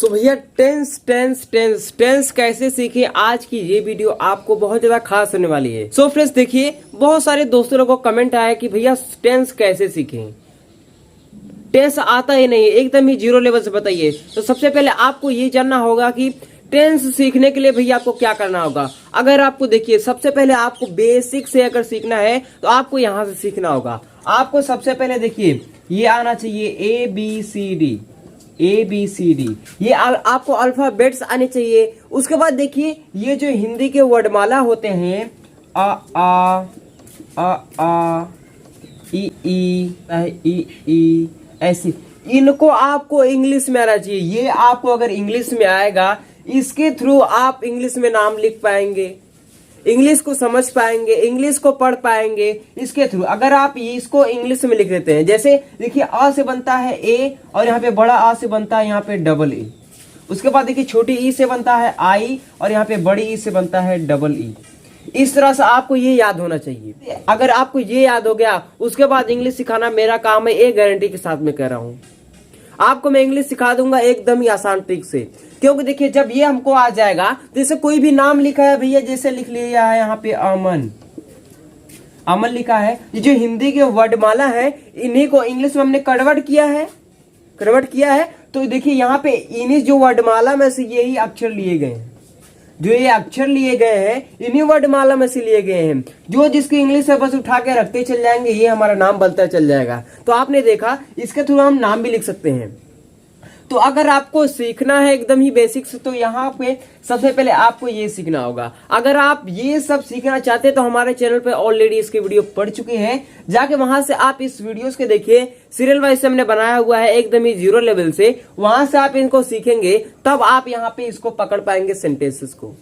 सो भैया टेंस कैसे सीखे, आज की ये वीडियो आपको बहुत ज्यादा खास होने वाली है। सो फ्रेंड्स देखिए, बहुत सारे दोस्तों लोगों को कमेंट आया कि भैया टेंस कैसे सीखें, टेंस आता ही नहीं, एकदम ही जीरो लेवल से बताइए। तो सबसे पहले आपको ये जानना होगा कि टेंस सीखने के लिए भैया आपको क्या करना होगा। अगर आपको देखिए, सबसे पहले आपको बेसिक से अगर सीखना है तो आपको यहाँ से सीखना होगा। आपको सबसे पहले देखिए ये आना चाहिए ABCD, ये आपको अल्फाबेट्स आने चाहिए। उसके बाद देखिए ये जो हिंदी के वर्डमाला होते हैं आ ई ऐसी, इनको आपको इंग्लिश में आना चाहिए। ये आपको अगर इंग्लिश में आएगा, इसके थ्रू आप इंग्लिश में नाम लिख पाएंगे, इंग्लिश को समझ पाएंगे, इंग्लिश को पढ़ पाएंगे इसके थ्रू। अगर आप इसको इंग्लिश में लिख देते हैं, जैसे देखिए आ से बनता है ए, और यहाँ पे बड़ा आ से बनता है यहाँ पे डबल ए। उसके बाद देखिए छोटी ई से बनता है आई, और यहाँ पे बड़ी ई से बनता है डबल ई। इस तरह से आपको ये याद होना चाहिए। अगर आपको ये याद हो गया, उसके बाद इंग्लिश सिखाना मेरा काम है, एक गारंटी के साथ में कह रहा हूँ। आपको मैं इंग्लिश सिखा दूंगा एकदम ही आसान ट्रिक से। क्योंकि देखिए जब ये हमको आ जाएगा, जैसे कोई भी नाम लिखा है भैया, जैसे लिख लिया है यहाँ पे अमन लिखा है, ये जो हिंदी के वर्डमाला है इन्हीं को इंग्लिश में हमने कन्वर्ट किया है। तो देखिए यहाँ पे इन्हीं जो वर्डमाला में से यही अक्षर लिए गए हैं, जो ये अक्षर लिए गए हैं इन्हीं वर्डमाला में से लिए गए हैं। जो जिसकी इंग्लिश है बस उठा के रखते चल जाएंगे, ये हमारा नाम बनता चल जाएगा। तो आपने देखा, इसके थ्रू हम नाम भी लिख सकते हैं। तो अगर आपको सीखना है एकदम ही बेसिक से, तो यहाँ पे सबसे पहले आपको ये सीखना होगा। अगर आप ये सब सीखना चाहते हैं तो हमारे चैनल पे ऑलरेडी इसके वीडियो पड़ चुके हैं, जाके वहां से आप इस वीडियोस के देखिए। सीरियल वाइज से हमने बनाया हुआ है एकदम ही जीरो लेवल से, वहां से आप इनको सीखेंगे, तब आप यहाँ पे इसको पकड़ पाएंगे सेंटेंसेस को।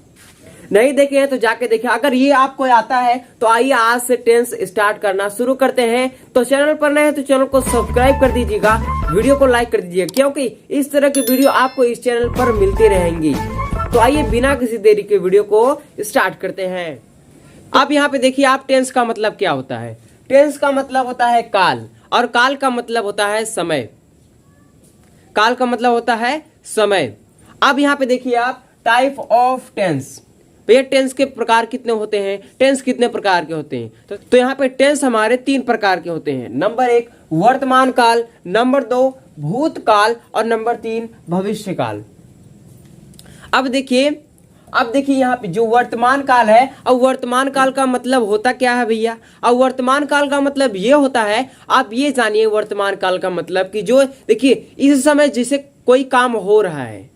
नहीं देखे हैं तो जाके देखिए। अगर ये आपको आता है तो आइए आज से टेंस स्टार्ट करना शुरू करते हैं। तो चैनल पर नए हैं तो चैनल को सब्सक्राइब कर दीजिएगा, वीडियो को लाइक कर दीजिएगा, क्योंकि इस तरह की वीडियो आपको इस चैनल पर मिलती रहेंगी। तो आइए बिना किसी देरी के वीडियो को स्टार्ट करते हैं। अब यहाँ पे देखिए, आप टेंस का मतलब क्या होता है। टेंस का मतलब होता है काल, और काल का मतलब होता है समय। काल का मतलब होता है समय। अब यहाँ पे देखिए आप टाइप ऑफ टेंस, भैया टेंस के प्रकार कितने होते हैं, टेंस कितने प्रकार के होते हैं। तो यहाँ पे टेंस हमारे 3 प्रकार के होते हैं। नंबर 1 वर्तमान काल, नंबर 2 भूतकाल, और नंबर 3 भविष्य काल। अब देखिए यहाँ पे जो वर्तमान काल है, अब वर्तमान काल का मतलब होता क्या है भैया। अब वर्तमान काल का मतलब ये होता है, आप ये जानिए वर्तमान काल का मतलब कि जो देखिए इस समय जैसे कोई काम हो रहा है,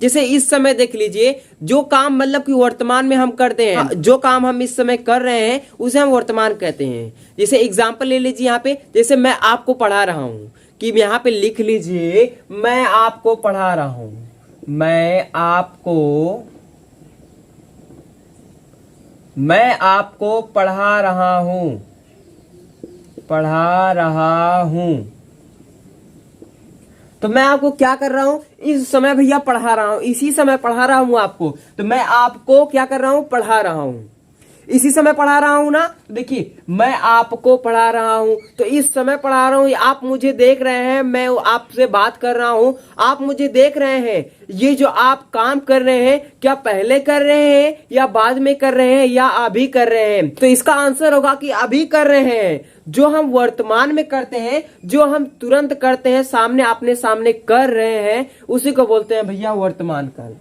जैसे इस समय देख लीजिए, जो काम मतलब कि वर्तमान में हम करते हैं, जो काम हम इस समय कर रहे हैं उसे हम वर्तमान कहते हैं। जैसे एग्जांपल ले लीजिए यहाँ पे, जैसे मैं आपको पढ़ा रहा हूँ, कि यहाँ पे लिख लीजिए मैं आपको पढ़ा रहा हूँ, मैं आपको पढ़ा रहा हूँ। तो मैं आपको क्या कर रहा हूं, इस समय भैया पढ़ा रहा हूं, इसी समय पढ़ा रहा हूं आपको। तो मैं आपको क्या कर रहा हूं, पढ़ा रहा हूं, इसी समय पढ़ा रहा हूं ना। देखिए मैं आपको पढ़ा रहा हूं, तो इस समय पढ़ा रहा हूं, आप मुझे देख रहे हैं, मैं आपसे बात कर रहा हूं, आप मुझे देख रहे हैं। ये जो आप काम कर रहे हैं, क्या पहले कर रहे हैं या बाद में कर रहे हैं या अभी कर रहे हैं। तो इसका आंसर होगा कि अभी कर रहे हैं। जो हम वर्तमान में करते हैं, जो हम तुरंत करते हैं, सामने अपने सामने कर रहे हैं, उसी को बोलते हैं भैया वर्तमान काल।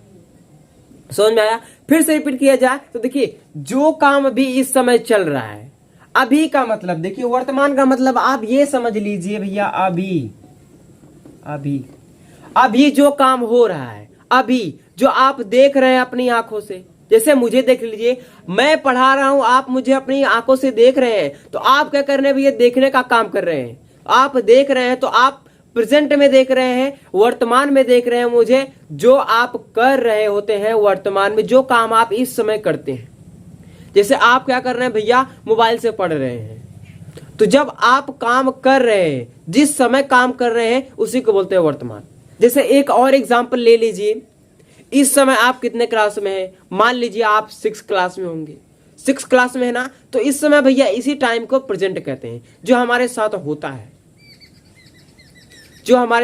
समझ में आया। फिर से रिपीट किया जाए तो देखिए, जो काम अभी इस समय चल रहा है, अभी का मतलब देखिए, वर्तमान का मतलब आप ये समझ लीजिए भैया, अभी जो काम हो रहा है, अभी जो आप देख रहे हैं अपनी आंखों से। जैसे मुझे देख लीजिए, मैं पढ़ा रहा हूं, आप मुझे अपनी आंखों से देख रहे हैं, तो आप क्या कर रहे हैं भैया, देखने का काम कर रहे हैं। आप देख रहे हैं तो आप प्रेजेंट में देख रहे हैं, वर्तमान में देख रहे हैं मुझे। जो आप कर रहे होते हैं वर्तमान में, जो काम आप इस समय करते हैं, जैसे आप क्या कर रहे हैं भैया, मोबाइल से पढ़ रहे हैं। तो जब आप काम कर रहे हैं, जिस समय काम कर रहे हैं, उसी को बोलते हैं वर्तमान। जैसे एक और एग्जांपल ले लीजिए, इस समय आप कितने क्लास में हैं, मान लीजिए आप 6 क्लास में होंगे, 6 क्लास में है ना। तो इस समय भैया इसी टाइम को प्रेजेंट कहते हैं। जो हमारे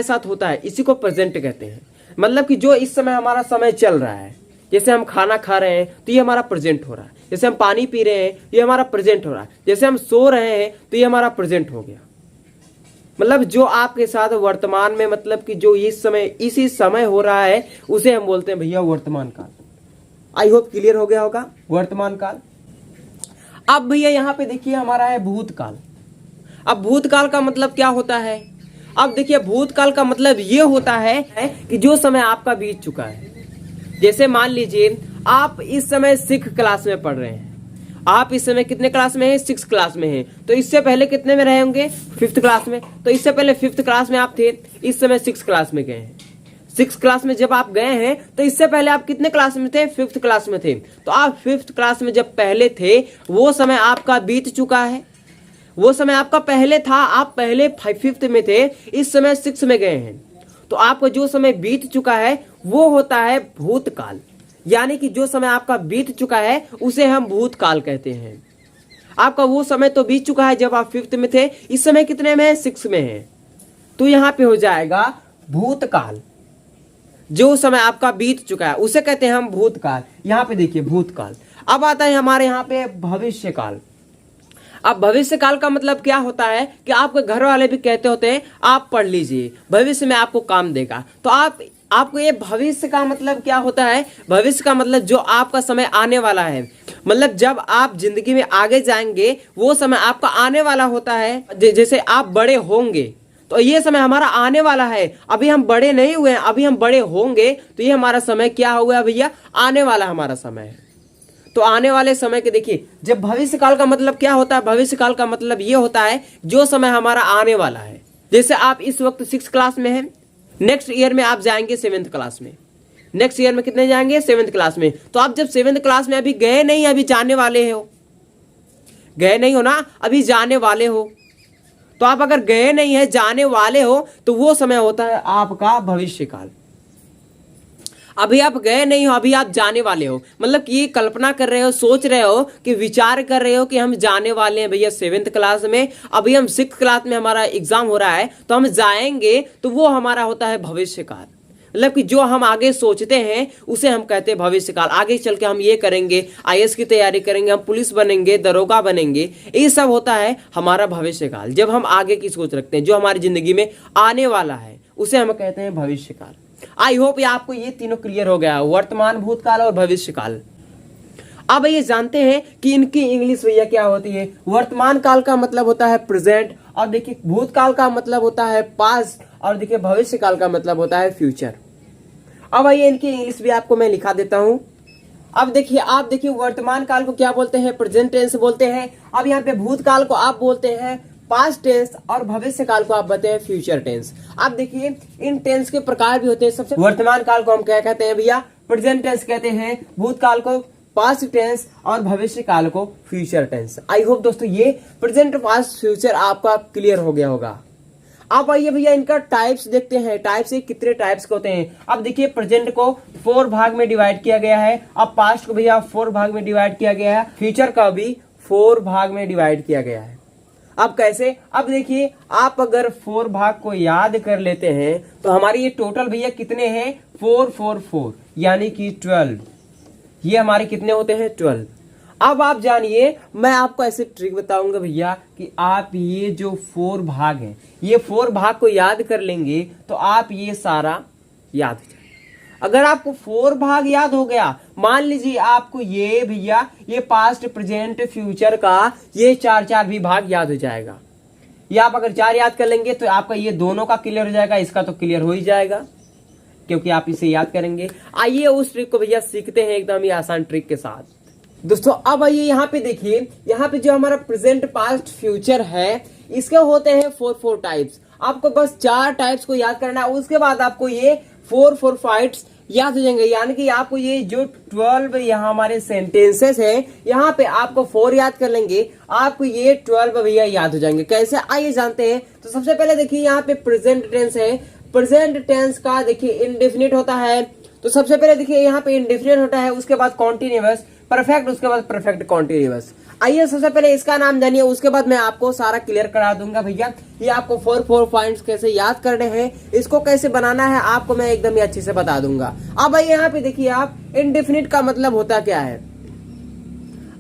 साथ होता है, इसी को प्रेजेंट कहते हैं। मतलब कि जो इस समय हमारा समय चल रहा है, जैसे हम खाना खा रहे हैं तो ये हमारा प्रेजेंट हो रहा है, जैसे हम पानी पी रहे हैं ये हमारा प्रेजेंट हो रहा है, जैसे हम सो रहे हैं तो ये हमारा प्रेजेंट हो गया। मतलब जो आपके साथ वर्तमान में, मतलब कि जो इस समय इसी समय हो रहा है उसे हम बोलते हैं भैया वर्तमान काल। आई होप क्लियर हो गया होगा वर्तमान काल। अब भैया यहाँ पे देखिए हमारा है भूतकाल। अब भूतकाल का मतलब क्या होता है? अब देखिए भूतकाल का मतलब ये होता है कि जो समय आपका बीत चुका है। जैसे मान लीजिए आप इस समय 6 क्लास में पढ़ रहे हैं, आप इस समय कितने क्लास में हैं? 6 क्लास में हैं। तो इससे पहले कितने में रहे होंगे? 5th क्लास में। तो इससे पहले 5th क्लास में आप थे, इस समय 6 क्लास में गए हैं। 6 क्लास में जब आप गए हैं तो इससे पहले आप कितने क्लास में थे? 5th क्लास में थे। तो आप 5th क्लास में जब पहले थे वो समय आपका बीत चुका है, वो समय आपका पहले था, आप पहले 5th में थे, इस समय 6 में गए हैं। तो आपका जो समय बीत चुका है वो होता है भूतकाल। यानी कि जो समय आपका बीत चुका है उसे हम भूतकाल कहते हैं। आपका वो समय तो बीत चुका है जब आप 5th में थे, इस समय कितने में है? 6 में है। तो यहां पे हो जाएगा भूतकाल। जो समय आपका बीत चुका है उसे कहते हैं हम भूतकाल। यहां पे देखिए भूतकाल। अब आता है हमारे यहाँ पे भविष्यकाल। अब भविष्य काल का मतलब क्या होता है कि आपके घर वाले भी कहते होते हैं आप पढ़ लीजिए, भविष्य में आपको काम देगा। तो आपको ये भविष्य का मतलब क्या होता है? भविष्य का मतलब जो आपका समय आने वाला है, मतलब जब आप जिंदगी में आगे जाएंगे वो समय आपका आने वाला होता है। जैसे आप बड़े होंगे तो ये समय हमारा आने वाला है, अभी हम बड़े नहीं हुए हैं, अभी हम बड़े होंगे तो ये हमारा समय क्या हुआ भैया? आने वाला हमारा समय है। तो आने वाले समय के देखिए, जब भविष्य काल का मतलब क्या होता है? भविष्य काल का मतलब ये होता है जो समय हमारा आने वाला है। जैसे आप इस वक्त 6 क्लास में हैं, नेक्स्ट ईयर में आप जाएंगे 7th क्लास में। नेक्स्ट ईयर में कितने जाएंगे? 7th क्लास में। तो आप जब 7th क्लास में अभी गए नहीं, अभी जाने वाले हो, गए नहीं हो ना, अभी जाने वाले हो। तो आप अगर गए नहीं है, जाने वाले हो, तो वो समय होता है आपका भविष्य काल। अभी आप गए नहीं हो, अभी आप जाने वाले हो, मतलब कि कल्पना कर रहे हो, सोच रहे हो, कि विचार कर रहे हो कि हम जाने वाले हैं भैया 7th क्लास में, अभी हम 6th क्लास में हमारा एग्जाम हो रहा है तो हम जाएंगे, तो वो हमारा होता है भविष्य काल। मतलब कि जो हम आगे सोचते हैं उसे हम कहते हैं भविष्य काल। आगे चल के हम ये करेंगे, IAS की तैयारी करेंगे, हम पुलिस बनेंगे, दरोगा बनेंगे, ये सब होता है हमारा भविष्य काल। जब हम आगे की सोच रखते हैं, जो हमारी जिंदगी में आने वाला है उसे हम कहते हैं भविष्य काल। आई होप ये आपको ये तीनों क्लियर हो गया, वर्तमान, भूतकाल और भविष्य काल। अब ये जानते हैं कि इनकी इंग्लिश भैया क्या होती है। वर्तमान काल का मतलब होता है प्रेजेंट, और देखिए भूतकाल का मतलब होता है पास्ट, और देखिए भविष्य काल का मतलब होता है फ्यूचर। अब आइए इनकी इंग्लिश भी आपको मैं लिखा देता हूं। अब देखिए, आप देखिए वर्तमान काल को क्या बोलते हैं? प्रेजेंट टेंस बोलते हैं। अब यहाँ पे भूतकाल को आप बोलते हैं पास्ट टेंस, और भविष्य काल को आप बोलते हैं फ्यूचर टेंस। आप देखिए इन टेंस के प्रकार भी होते हैं। सबसे वर्तमान काल को हम क्या कहते हैं भैया? प्रेजेंट टेंस कहते हैं, भूतकाल को पास्ट टेंस, और भविष्य काल को फ्यूचर टेंस। आई होप दोस्तों ये प्रेजेंट, पास्ट, फ्यूचर आपका क्लियर हो गया होगा। अब आइए भैया इनका टाइप्स देखते हैं। टाइप्स से कितने टाइप्स के होते हैं? अब देखिए प्रेजेंट को 4 भाग में डिवाइड किया गया है। अब पास्ट को भैया 4 भाग में डिवाइड किया गया है। फ्यूचर का भी 4 भाग में डिवाइड किया गया है। अब कैसे? अब देखिए, आप अगर 4 भाग को याद कर लेते हैं तो हमारी ये टोटल भैया कितने हैं? 4 4 4 यानी कि 12। ये हमारे कितने होते हैं? 12। अब आप जानिए, मैं आपको ऐसे ट्रिक बताऊंगा भैया कि आप ये जो 4 भाग हैं, ये 4 भाग को याद कर लेंगे तो आप ये सारा याद हो जाए। अगर आपको 4 भाग याद हो गया, मान लीजिए आपको ये भैया ये पास्ट, प्रेजेंट, फ्यूचर का ये 4 भी भाग याद हो जाएगा। ये आप अगर 4 याद कर लेंगे तो आपका ये दोनों का क्लियर हो जाएगा, इसका तो क्लियर हो ही जाएगा क्योंकि आप इसे याद करेंगे। आइए उस ट्रिक को भैया सीखते हैं एकदम ही आसान ट्रिक के साथ। दोस्तों अब आइए यहाँ पे देखिए, यहाँ पे जो हमारा प्रेजेंट, पास्ट, फ्यूचर है, इसके होते हैं 4 टाइप्स। आपको बस 4 टाइप्स को याद करना है, उसके बाद आपको ये 4 फाइट्स याद हो जाएंगे। यानी कि आपको ये जो 12 यहाँ हमारे सेंटेंसेस है, यहाँ पे आपको 4 याद कर लेंगे, आपको ये 12 भैया याद हो जाएंगे। कैसे? आइए जानते हैं। तो सबसे पहले देखिए यहाँ पे प्रेजेंट टेंस है। प्रेजेंट टेंस का देखिए इंडेफिनिट होता है। तो सबसे पहले देखिए यहाँ पे इंडेफिनिट होता है, उसके बाद कॉन्टिन्यूअस, परफेक्ट, उसके बाद परफेक्ट कॉन्टिन्यूअस। आइए सबसे पहले इसका नाम जानिए, उसके बाद मैं आपको सारा क्लियर करा दूंगा भैया। ये आपको 4 पॉइंट्स कैसे याद करने हैं, इसको कैसे बनाना है, आपको मैं एकदम ही अच्छे से बता दूंगा। अब भाई यहाँ पे देखिए आप, इनडेफिनिट का मतलब होता क्या है।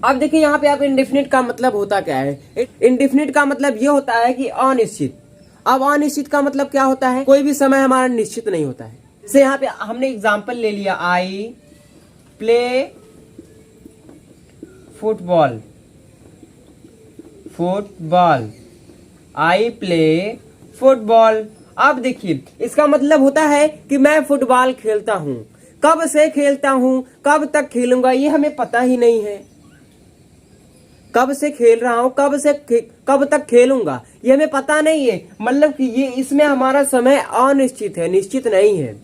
अब देखिए यहाँ पे आप, इनडेफिनिट का मतलब होता क्या है। इनडेफिनिट का मतलब ये होता है कि अनिश्चित। अब अनिश्चित का मतलब क्या होता है, कोई भी समय हमारा निश्चित नहीं होता है। जैसे यहाँ पे हमने एग्जाम्पल ले लिया, I play football, football, I play football. अब देखिए इसका मतलब होता है कि मैं फुटबॉल खेलता हूं। कब से खेलता हूं, कब तक खेलूंगा, ये हमें पता ही नहीं है। कब से खेल रहा हूं, कब तक खेलूंगा, ये हमें पता नहीं है। मतलब कि ये इसमें हमारा समय अनिश्चित है, निश्चित नहीं है।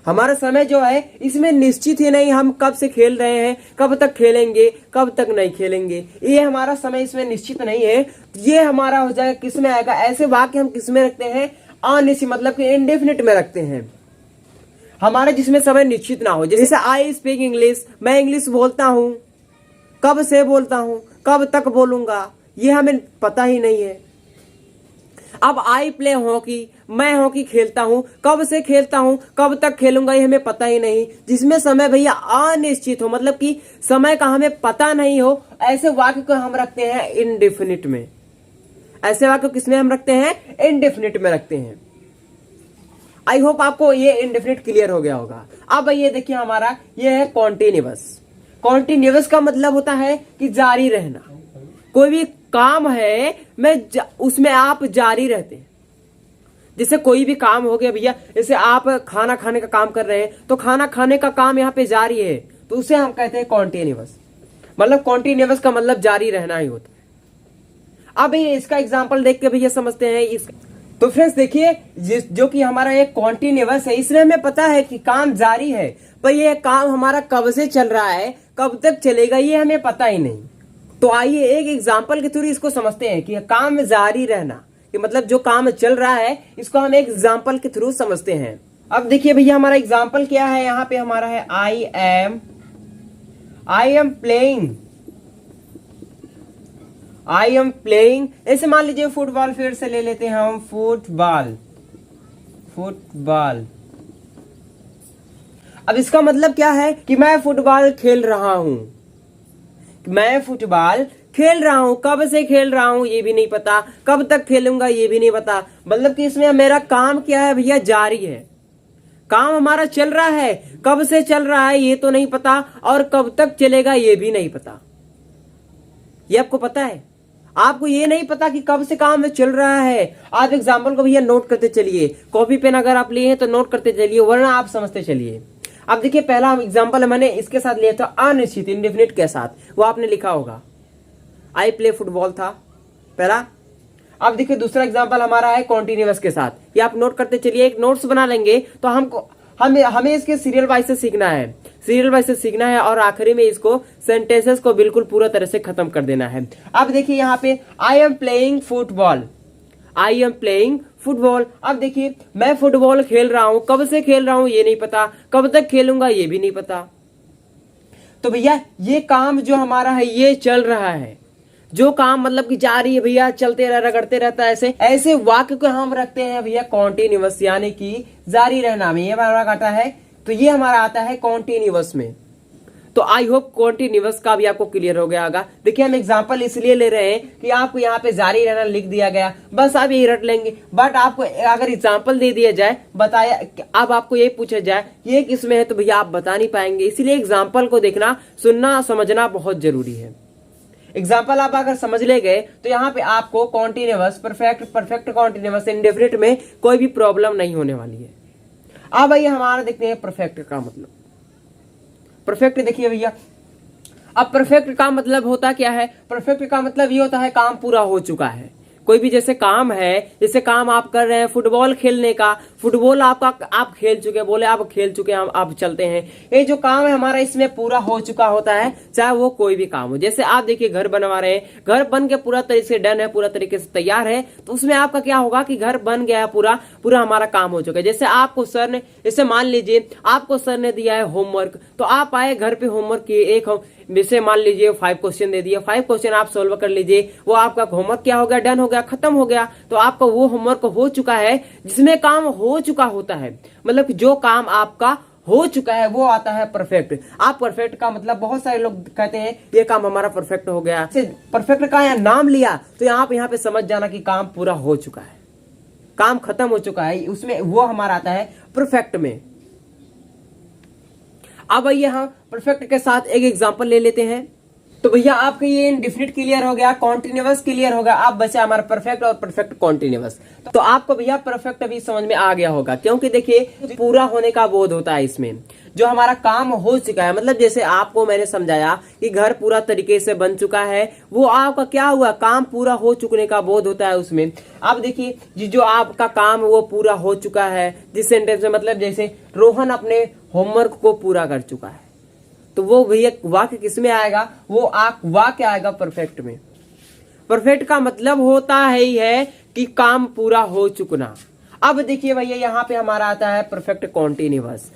हमारा समय जो है इसमें निश्चित ही नहीं, हम कब से खेल रहे हैं, कब तक खेलेंगे, कब तक नहीं खेलेंगे, ये हमारा समय इसमें निश्चित नहीं है। ये हमारा हो जाएगा, किस में आएगा, ऐसे वाक्य हम किस में रखते हैं, अनिश्चित, मतलब कि इनडेफिनिट में रखते हैं, हमारा जिसमें समय निश्चित ना हो। जैसे आई स्पीक इंग्लिश, मैं इंग्लिश बोलता हूं, कब से बोलता हूं, कब तक बोलूंगा, ये हमें पता ही नहीं है। अब आई प्ले हॉकी, मैं हॉकी खेलता हूं, कब से खेलता हूं, कब तक खेलूंगा, ये हमें पता ही नहीं। जिसमें समय भैया अनिश्चित हो, मतलब कि समय का हमें पता नहीं हो, ऐसे वाक्य को हम रखते हैं इनडेफिनिट में। ऐसे वाक्य किसमें हम रखते हैं, इनडेफिनिट में रखते हैं। आई होप आपको ये इनडेफिनिट क्लियर हो गया होगा। अब ये देखिए हमारा ये है कॉन्टिन्यूअस। कॉन्टिन्यूअस का मतलब होता है कि जारी रहना। कोई भी काम है उसमें आप जारी रहते हैं। जैसे कोई भी काम हो गया भैया, जैसे आप खाना खाने का काम कर रहे हैं, तो खाना खाने का काम यहाँ पे जारी है, तो उसे हम कहते हैं कॉन्टिन्यूअस। मतलब कॉन्टिन्यूअस का मतलब जारी रहना ही होता है। अब ये इसका एग्जाम्पल देख के भैया समझते हैं इसका। तो फ्रेंड्स देखिए, जो कि हमारा एक कॉन्टिन्यूअस है, इसमें हमें पता है कि काम जारी है, पर ये काम हमारा कब से चल रहा है, कब तक चलेगा, ये हमें पता ही नहीं। तो आइए एक एग्जाम्पल के थ्रू इसको समझते हैं कि काम जारी रहना, कि मतलब जो काम चल रहा है, इसको हम एक एग्जाम्पल के थ्रू समझते हैं। अब देखिए भैया हमारा एग्जाम्पल क्या है, यहाँ पे हमारा है आई एम प्लेइंग। ऐसे मान लीजिए फुटबॉल, फिर से ले लेते हैं हम फुटबॉल। अब इसका मतलब क्या है कि मैं फुटबॉल खेल रहा हूं। मैं फुटबॉल खेल रहा हूं, कब से खेल रहा हूं ये भी नहीं पता, कब तक खेलूंगा ये भी नहीं पता। मतलब कि इसमें मेरा काम क्या है भैया, जारी है। काम हमारा चल रहा है, कब से चल रहा है ये तो नहीं पता, और कब तक चलेगा ये भी नहीं पता। ये आपको पता है, आपको ये नहीं पता कि कब से काम चल रहा है। आप एग्जाम्पल को भैया नोट करते चलिए, कॉपी पेन अगर आप लिए हैं तो नोट करते चलिए, वरना आप समझते चलिए। अब देखिए पहला एग्जाम्पल मैंने इसके साथ लिया था, अनिश्चित, इंडेफिनिट के साथ, वो आपने लिखा होगा, आई प्ले फुटबॉल था पहला। अब देखिए दूसरा एग्जाम्पल हमारा है कॉन्टिन्यूअस के साथ, ये आप नोट करते चलिए, एक नोट्स बना लेंगे तो हमें इसके सीरियल वाइज से सीखना है, और आखिरी में इसको सेंटेंसेस को बिल्कुल पूरा तरह से खत्म कर देना है। अब देखिए यहाँ पे आई एम प्लेइंग फुटबॉल। अब देखिए मैं फुटबॉल खेल रहा हूं, कब से खेल रहा हूं ये नहीं पता, कब तक खेलूंगा ये भी नहीं पता। तो भैया ये काम जो हमारा है ये चल रहा है, जो काम मतलब कि जारी है भैया, चलते रगड़ते रहता है, ऐसे वाक्य को हम रखते हैं भैया कॉन्टिन्यूअस, यानी कि जारी रहना में। ये हमारा आता है, तो ये हमारा आता है कॉन्टिन्यूअस में। तो आई होप कॉन्टिन्यूअस का भी आपको क्लियर हो गया होगा। देखिए हम एग्जांपल इसलिए ले रहे हैं कि आपको यहाँ पे जारी रहना लिख दिया गया, बस आप यही रट लेंगे। बट आपको अगर एग्जांपल दे दिया जाए, बताया, अब आपको ये पूछा जाए ये किसमें है, तो भैया आप बता नहीं पाएंगे। इसलिए एग्जाम्पल को देखना, सुनना, समझना बहुत जरूरी है। एग्जाम्पल आप अगर समझ ले गए तो यहाँ पे आपको कॉन्टिन्यूअस, परफेक्ट कॉन्टिन्यूअस, इंडेफिनिट में कोई भी प्रॉब्लम नहीं होने वाली है। अब भैया हमारा देखते हैं परफेक्ट का मतलब। परफेक्ट देखिए भैया, अब परफेक्ट का मतलब होता क्या है, परफेक्ट का मतलब ये होता है काम पूरा हो चुका है। कोई भी जैसे काम है, जैसे काम आप कर रहे हैं फुटबॉल खेलने का, फुटबॉल आप खेल चुके, बोले आप खेल चुके, हम आप चलते हैं, ये जो काम है हमारा इसमें पूरा हो चुका होता है, चाहे वो कोई भी काम हो। जैसे आप देखिए घर बनवा रहे हैं, घर बन के पूरा तरीके से डन है, पूरा तरीके से तैयार है, तो उसमें आपका क्या होगा कि घर बन गया है, पूरा हमारा काम हो चुका है। जैसे आपको सर ने, जैसे मान लीजिए आपको सर ने दिया है होमवर्क, तो आप आए घर पे होमवर्क किए, एक जैसे मान लीजिए 5 क्वेश्चन दे दिए, 5 क्वेश्चन आप सोल्व कर लीजिए, वो आपका होमवर्क क्या हो गया, डन हो गया, खत्म हो गया। तो आपका वो होमवर्क हो चुका है जिसमें काम हो चुका होता है, मतलब जो काम आपका हो चुका है वो आता है परफेक्ट। आप परफेक्ट का मतलब, बहुत सारे लोग कहते हैं ये काम हमारा परफेक्ट हो गया, परफेक्ट का यहाँ नाम लिया तो आप यहाँ पे समझ जाना कि काम पूरा हो चुका है, काम खत्म हो चुका है, उसमें वो हमारा आता है परफेक्ट में। अब आइए हम परफेक्ट के साथ एक एग्जांपल ले लेते हैं। तो भैया आपका ये इंडेफिनिट क्लियर हो गया, कॉन्टिन्यूअस क्लियर हो गया, अब बचा हमारा परफेक्ट और परफेक्ट कॉन्टिन्यूअस। तो आपको भैया परफेक्ट अभी समझ में आ गया होगा, क्योंकि देखिए पूरा होने का बोध होता है इसमें, जो हमारा काम हो चुका है, मतलब जैसे आपको मैंने समझाया कि घर पूरा तरीके से बन चुका है, वो आपका क्या हुआ, काम पूरा हो चुकने का बोध होता है उसमें। अब देखिए जो आपका काम वो पूरा हो चुका है, जिस सेंटेंस में मतलब जैसे रोहन अपने होमवर्क को पूरा कर चुका है, तो वो भैया वाक्य किस में आएगा, वो वाक्य आएगा परफेक्ट में। परफेक्ट का मतलब होता ही है कि काम पूरा हो चुकना। अब देखिए भैया यहाँ पे हमारा आता है परफेक्ट कॉन्टिन्यूअस।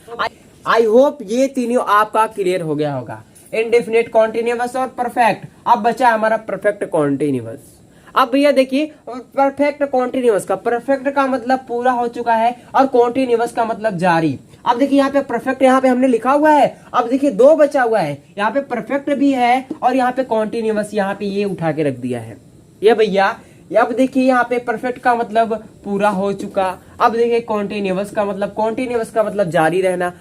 आई होप ये तीनों आपका क्लियर हो गया होगा, इंडेफिनिट, कॉन्टिन्यूअस और परफेक्ट। अब बचा हमारा परफेक्ट कॉन्टिन्यूअस। अब भैया देखिए परफेक्ट कॉन्टिन्यूअस का, परफेक्ट का मतलब पूरा हो चुका है और कॉन्टिन्यूअस का मतलब जारी। अब देखिए यहाँ पे परफेक्ट यहाँ पे हमने लिखा हुआ है, अब देखिए 2 बचा हुआ है, यहाँ पे परफेक्ट भी है और यहाँ पे कॉन्टिन्यूअस यहाँ पे ये उठा के रख दिया है ये भैया। अब देखिए यहाँ पे परफेक्ट का मतलब पूरा हो चुका, अब देखिए कॉन्टिन्यूअस का मतलब जारी रहना।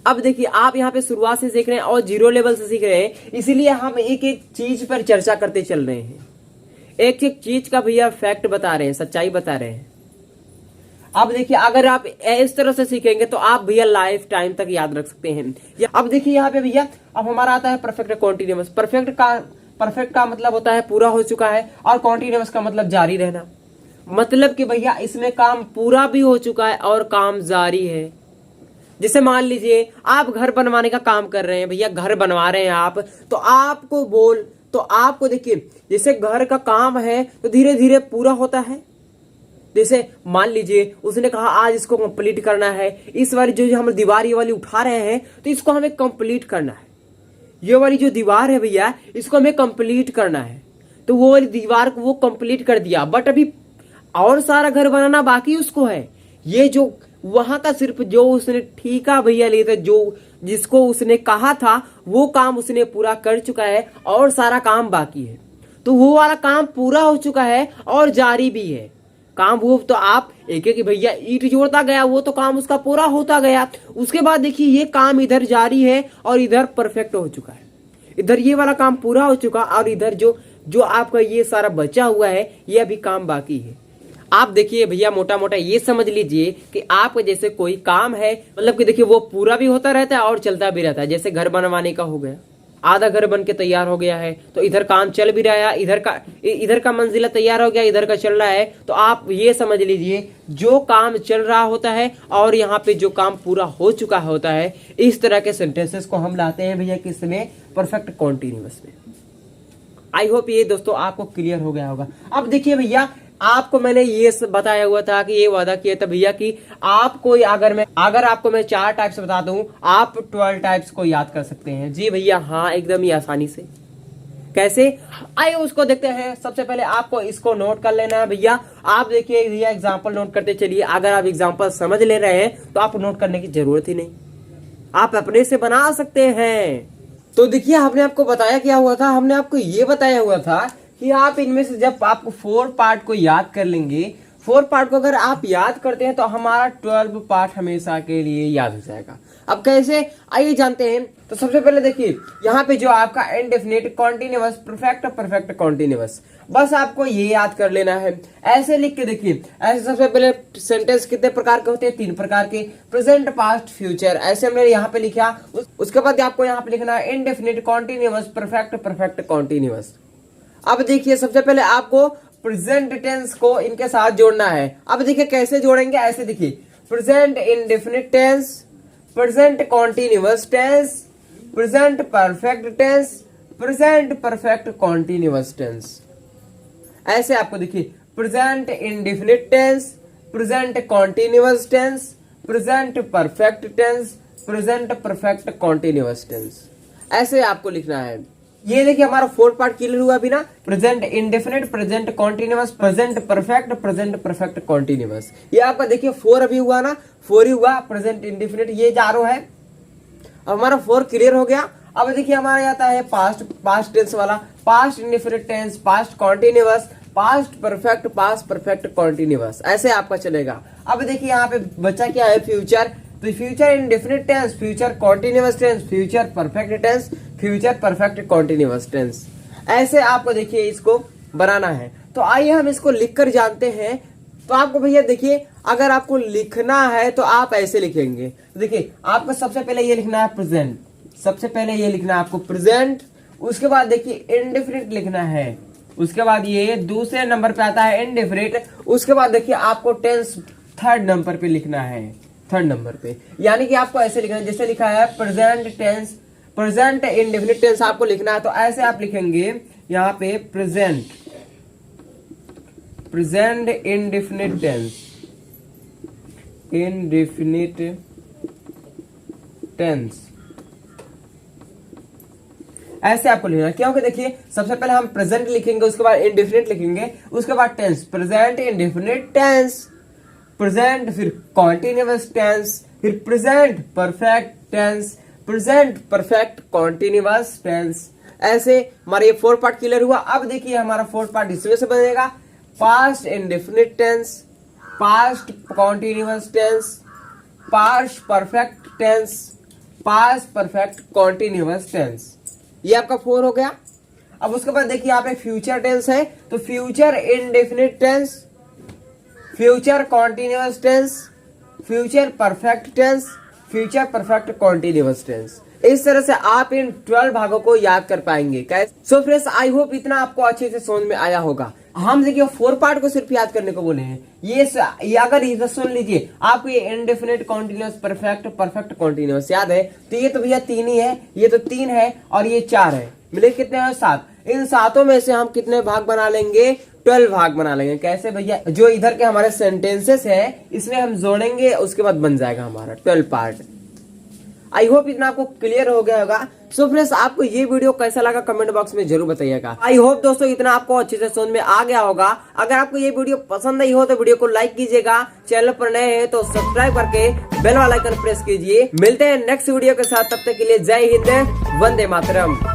अब देखिए आप यहाँ पे शुरुआत से सीख रहे हैं और 0 लेवल से सीख रहे हैं, इसीलिए हम एक एक चीज पर चर्चा करते चल रहे हैं, एक एक चीज का भैया फैक्ट बता रहे हैं, सच्चाई बता रहे हैं। अब देखिए अगर आप इस तरह से सीखेंगे तो आप भैया लाइफ टाइम तक याद रख सकते हैं। अब देखिए यहाँ पे भैया अब हमारा आता है परफेक्ट कॉन्टिन्यूअस। परफेक्ट का मतलब होता है पूरा हो चुका है और कॉन्टिन्यूअस का मतलब जारी रहना, मतलब कि भैया इसमें काम पूरा भी हो चुका है और काम जारी है। जैसे मान लीजिए आप घर बनवाने का काम कर रहे हैं, भैया घर बनवा रहे हैं आप, तो आपको देखिए जैसे घर का काम है तो धीरे धीरे पूरा होता है। जैसे मान लीजिए उसने कहा आज इसको कंप्लीट करना है, इस बार जो हम दीवार ये वाली उठा रहे हैं तो इसको हमें कंप्लीट करना है, ये वाली जो दीवार है भैया इसको हमें कंप्लीट करना है। तो वो वाली दीवार को वो कंप्लीट कर दिया, बट अभी और सारा घर बनाना बाकी उसको है। ये जो वहां का सिर्फ जो उसने ठीका भैया लिया था, जो जिसको उसने कहा था वो काम उसने पूरा कर चुका है और सारा काम बाकी है। तो वो वाला काम पूरा हो चुका है और जारी भी है काम। वो तो आप एक एक भैया ईंट जोड़ता गया, वो तो काम उसका पूरा होता गया। उसके बाद देखिए ये काम इधर जारी है और इधर परफेक्ट हो चुका है, इधर ये वाला काम पूरा हो चुका और इधर जो आपका ये सारा बचा हुआ है ये अभी काम बाकी है। आप देखिए भैया मोटा मोटा ये समझ लीजिए कि आपका जैसे कोई काम है, मतलब कि देखिए वो पूरा भी होता रहता है और चलता भी रहता है। जैसे घर बनवाने का हो गया, आधा घर बन के तैयार हो गया है तो इधर काम चल भी रहा है, इधर का मंजिला तैयार हो गया, इधर का चल रहा है। तो आप ये समझ लीजिए जो काम चल रहा होता है और यहाँ पे जो काम पूरा हो चुका होता है, इस तरह के सेंटेंसेस को हम लाते हैं भैया किसमें, परफेक्ट कॉन्टिन्यूअस में। आई होप ये दोस्तों आपको क्लियर हो गया होगा। अब देखिए भैया आपको मैंने ये बताया हुआ था कि ये वादा किया था भैया कि आपको अगर आपको मैं 4 टाइप्स बता दूं आप 12 टाइप्स को याद कर सकते हैं। जी भैया हाँ, एकदम ही आसानी से। कैसे, आइए उसको देखते हैं। सबसे पहले आपको इसको नोट कर लेना है भैया। आप देखिए भैया एग्जाम्पल नोट करते चलिए। अगर आप एग्जाम्पल समझ ले रहे हैं तो आप नोट करने की जरूरत ही नहीं, आप अपने से बना सकते हैं। तो देखिए हमने आपको बताया क्या हुआ था, हमने आपको ये बताया हुआ था कि आप इनमें से जब आपको 4 पार्ट को याद कर लेंगे, 4 पार्ट को अगर आप याद करते हैं तो हमारा 12 पार्ट हमेशा के लिए याद हो जाएगा। अब कैसे, आइए जानते हैं। तो सबसे पहले देखिए यहाँ पे जो आपका इंडेफिनिट, कॉन्टिन्यूअस, परफेक्ट कॉन्टिन्यूअस, बस आपको ये याद कर लेना है। ऐसे लिख के देखिए, ऐसे सबसे पहले सेंटेंस कितने प्रकार के होते हैं, 3 प्रकार के, प्रेजेंट, पास्ट, फ्यूचर। ऐसे हमने यहाँ पे लिखा। उसके बाद आपको यहाँ पे लिखना है इंडेफिनिट, कॉन्टिन्यूअस, परफेक्ट कॉन्टिन्यूअस। अब देखिए सबसे पहले आपको प्रेजेंट टेंस को इनके साथ जोड़ना है। अब देखिए कैसे जोड़ेंगे, ऐसे देखिए present indefinite tense, present continuous tense, present perfect tense, present perfect continuous tense. ऐसे आपको देखिए present indefinite tense, present continuous tense, present perfect tense, present perfect continuous tense. ऐसे आपको लिखना है। ये देखिए हमारा फोर्थ पार्ट क्लियर हुआ अभी ना। Present indefinite, present continuous, present perfect continuous. ये आपका देखिए 4 अभी हुआ ना, 4 ही हुआ। प्रेजेंट इंडेफिनिट ये चारों है। अब हमारा 4 क्लियर हो गया। अब देखिए हमारा आता है पास्ट टेंस वाला, past indefinite tense, past continuous, past perfect continuous, ऐसे आपका चलेगा। अब देखिए यहाँ पे बच्चा क्या है, फ्यूचर। तो future indefinite tense, future continuous tense, future perfect tense, future perfect continuous tense, ऐसे आपको देखिए इसको बनाना है। तो आइए हम इसको लिखकर जानते हैं। तो आपको भैया देखिए अगर आपको लिखना है तो आप ऐसे लिखेंगे। तो देखिए आपको सबसे पहले ये लिखना है प्रेजेंट, सबसे पहले ये लिखना है आपको प्रेजेंट। उसके बाद देखिए इंडेफिनिट लिखना है, उसके बाद ये दूसरे नंबर पे आता है इंडेफिनिट। उसके बाद देखिए आपको टेंस थर्ड नंबर पे लिखना है, थर्ड नंबर पे। यानी कि आपको ऐसे लिखना है जैसे लिखा है present tense, present indefinite tense आपको लिखना है। तो ऐसे आप लिखेंगे यहाँ पे present indefinite tense, indefinite tense, ऐसे आपको लिखना है। क्योंकि देखिए सबसे पहले हम प्रेजेंट लिखेंगे, उसके बाद इंडेफिनिट लिखेंगे, उसके बाद tense, present indefinite tense, present फिर कॉन्टिन्यूअस टेंस, फिर present perfect tense, present perfect continuous tense. ऐसे हमारा ये 4 पार्ट क्लियर हुआ। अब देखिए हमारा 4 पार्ट इसमें से बनेगा past indefinite tense, past continuous tense, past perfect tense, past perfect continuous tense. ये आपका 4 हो गया। अब उसके बाद देखिए यहाँ पे फ्यूचर टेंस है, तो future indefinite tense, future continuous tense, future perfect tense, future perfect continuous tense. इस तरह से आप इन 12 भागों को याद कर पाएंगे। कैसे? सो फ्रेंड्स आई होप इतना आपको अच्छे से समझ में आया होगा। हम देखिए 4 पार्ट को सिर्फ याद करने को बोले हैं। ये अगर इधर सुन लीजिए, आपको ये इंडेफिनिट, कॉन्टिन्यूअस, परफेक्ट कॉन्टिन्यूअस याद है तो ये तो भैया 3 ही है, ये तो 3 है और ये 4 है, मिले कितने हैं 7। इन 7 में से हम कितने भाग बना लेंगे, 12 भाग बना लेंगे। कैसे भैया, जो इधर के हमारे सेंटेंसेस है इसमें हम जोड़ेंगे, उसके बाद बन जाएगा हमारा 12 पार्ट। आई होप इतना आपको क्लियर हो गया होगा। सो फ्रेंड्स आपको ये वीडियो कैसा लगा कमेंट बॉक्स में जरूर बताइएगा। आई होप दोस्तों इतना आपको अच्छे से समझ में आ गया होगा। अगर आपको ये वीडियो पसंद नहीं हो तो वीडियो को लाइक कीजिएगा, चैनल पर नए हैं तो सब्सक्राइब करके बेल वाला आइकन प्रेस कीजिए। मिलते हैं नेक्स्ट वीडियो के साथ, तब तक के लिए जय हिंद, वंदे मातरम।